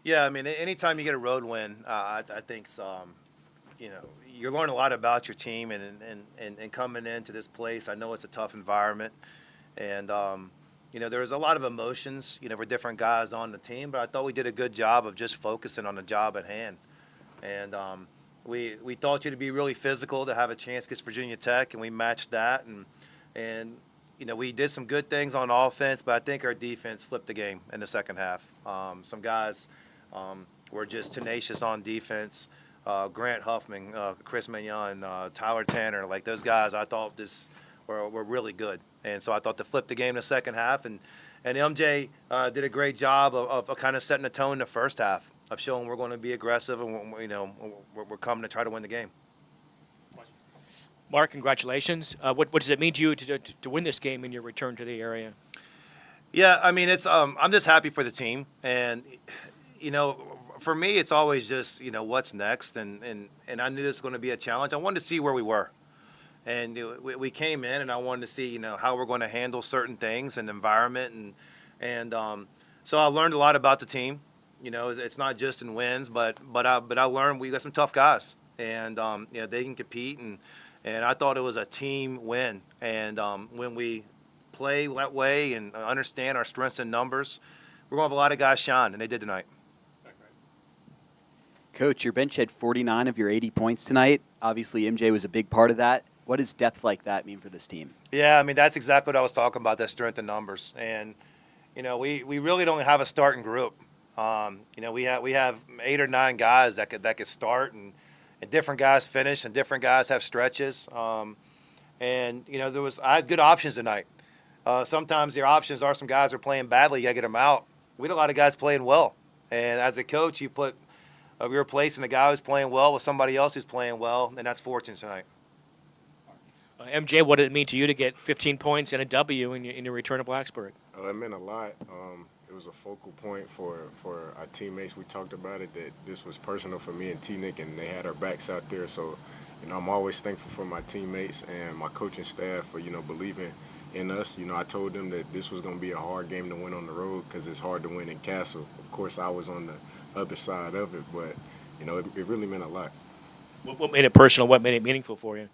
Yeah, I mean, anytime you get a road win, I think you learn a lot about your team and coming into this place. I know it's a tough environment, and there's a lot of emotions, for different guys on the team. But I thought we did a good job of just focusing on the job at hand, and we thought you to be really physical to have a chance against Virginia Tech, and we matched that, and we did some good things on offense, but I think our defense flipped the game in the second half. Some guys were just tenacious on defense. Grant Huffman, Chris Mignon, Tyler Tanner, like those guys, I thought this were really good. And so I thought to flip the game in the second half, and MJ did a great job of kind of setting the tone in the first half of showing we're going to be aggressive and we're coming to try to win the game. Mark, congratulations. What does it mean to you to win this game in your return to the area? Yeah, I mean I'm just happy for the team, and for me it's always just what's next, and I knew this was going to be a challenge. I wanted to see where we were, and we came in, and I wanted to see how we're going to handle certain things and environment, and so I learned a lot about the team. It's not just in wins, but I learned we got some tough guys, and they can compete, and I thought it was a team win, and when we play that way and understand our strengths and numbers, we're going to have a lot of guys shine, and they did tonight. Coach, your bench had 49 of your 80 points tonight. Obviously, MJ was a big part of that. What does depth like that mean for this team? Yeah, I mean, that's exactly what I was talking about, that strength in numbers. And, we really don't have a starting group. We have 8 or 9 guys that could start, and different guys finish, and different guys have stretches. I had good options tonight. Sometimes your options are some guys are playing badly, you got to get them out. We had a lot of guys playing well. And as a coach, you're replacing a guy who's playing well with somebody else who's playing well, and that's fortunate tonight. MJ, what did it mean to you to get 15 points and a W in your return to Blacksburg? It meant a lot. It was a focal point for our teammates. We talked about it, that this was personal for me and T-Nick, and they had our backs out there. So, I'm always thankful for my teammates and my coaching staff for, believing in us. I told them that this was going to be a hard game to win on the road because it's hard to win in Castle. Of course, I was on the other side of it, but, it really meant a lot. What made it personal? What made it meaningful for you?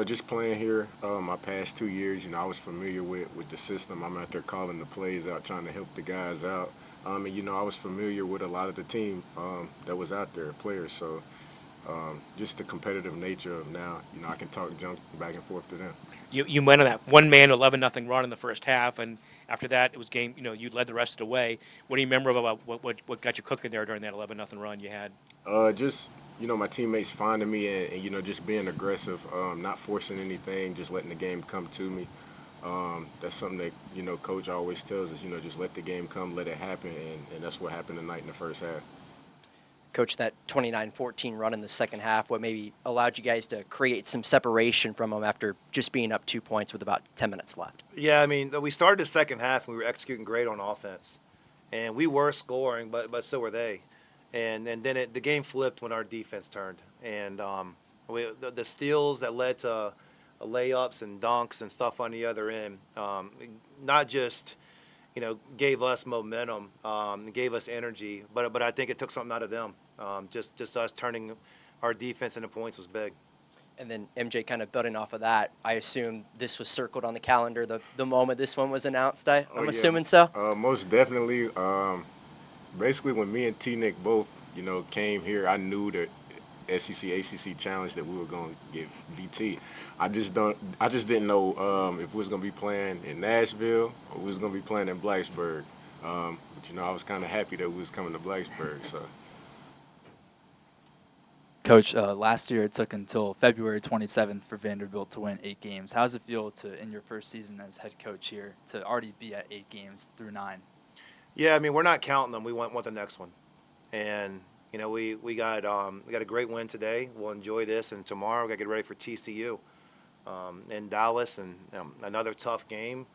Just playing here my past 2 years, I was familiar with the system. I'm out there calling the plays out, trying to help the guys out. I was familiar with a lot of the team that was out there, players. So just the competitive nature of now, I can talk junk back and forth to them. You went on that one-man 11-0 run in the first half, and after that it was game. You led the rest of the way. What do you remember about what got you cooking there during that 11-0 run you had? Just my teammates finding me and just being aggressive, not forcing anything, just letting the game come to me. That's something that Coach always tells us. Just let the game come, let it happen, and that's what happened tonight in the first half. Coach, that 29-14 run in the second half, what maybe allowed you guys to create some separation from them after just being up 2 points with about 10 minutes left? Yeah, I mean, we started the second half and we were executing great on offense, and we were scoring, but so were they. And then the game flipped when our defense turned, and the steals that led to layups and dunks and stuff on the other end, not just gave us momentum, gave us energy, but I think it took something out of them. Just us turning our defense into points was big. And then MJ, kind of building off of that, I assume this was circled on the calendar the moment this one was announced. I'm assuming so. Most definitely. Basically, when me and T-Nick both, came here, I knew that SEC ACC challenge that we were going to get VT. I just didn't know if we was going to be playing in Nashville or we was going to be playing in Blacksburg. But I was kind of happy that we was coming to Blacksburg. So. Coach, last year it took until February 27th for Vanderbilt to win 8 games. How does it feel in your first season as head coach here to already be at 8 games through 9? Yeah, I mean, we're not counting them. We want the next one, and we got a great win today. We'll enjoy this, and tomorrow we got to get ready for TCU in Dallas, and another tough game.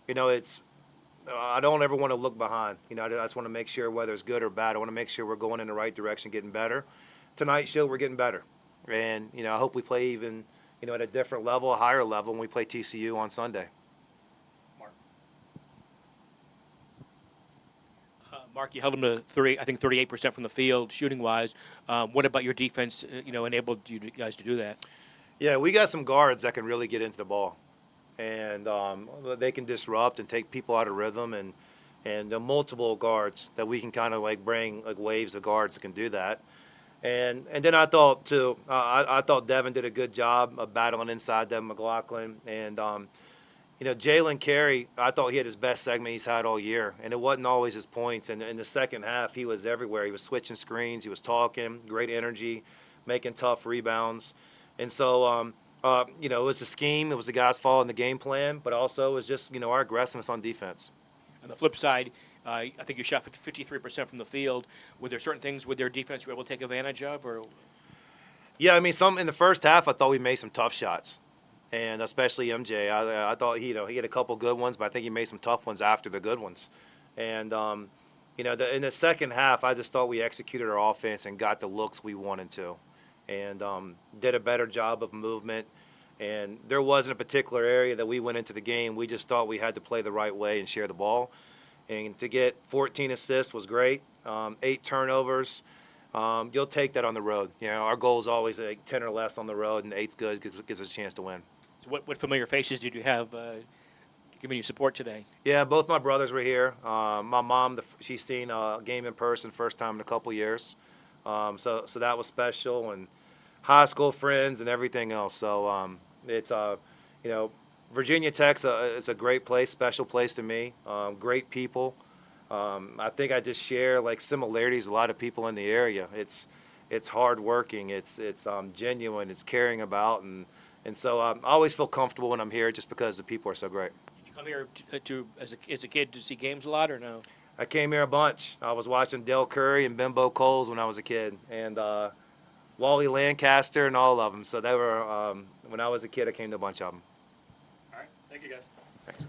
It's I don't ever want to look behind. I just want to make sure whether it's good or bad. I want to make sure we're going in the right direction, getting better. Tonight's show, we're getting better, and I hope we play even at a different level, a higher level, when we play TCU on Sunday. Mark, you held them to 38% from the field, shooting-wise. What about your defense? Enabled you guys to do that? Yeah, we got some guards that can really get into the ball, and they can disrupt and take people out of rhythm, and multiple guards that we can kind of like bring like waves of guards that can do that. And then I thought too, I thought Devin did a good job of battling inside Devin McLaughlin, and Jalen Carey, I thought he had his best segment he's had all year, and it wasn't always his points. And in the second half, he was everywhere. He was switching screens, he was talking, great energy, making tough rebounds. And so, it was a scheme. It was the guys following the game plan, but also it was just, our aggressiveness on defense. On the flip side, I think you shot 53% from the field. Were there certain things with their defense you were able to take advantage of? Or Yeah, I mean, some in the first half, I thought we made some tough shots, and especially MJ. I thought he had a couple good ones, but I think he made some tough ones after the good ones. And in the second half, I just thought we executed our offense and got the looks we wanted to, and did a better job of movement. And there wasn't a particular area that we went into the game. We just thought we had to play the right way and share the ball. And to get 14 assists was great. 8 turnovers. You'll take that on the road. Our goal is always like 10 or less on the road, and 8's good because it gives us a chance to win. so what familiar faces did you have giving you support today? Yeah, both my brothers were here. My mom, she's seen a game in person first time in a couple years. So that was special, and high school friends and everything else. So it's Virginia Tech's is a great place, special place to me. Great people. I think I just share like similarities with a lot of people in the area. It's hardworking. It's genuine. It's caring about, and so I always feel comfortable when I'm here just because the people are so great. Did you come here as a kid to see games a lot, or no? I came here a bunch. I was watching Del Curry and Bimbo Coles when I was a kid, and Wally Lancaster and all of them. So they were when I was a kid. I came to a bunch of them. All right. Thank you, guys. Thanks.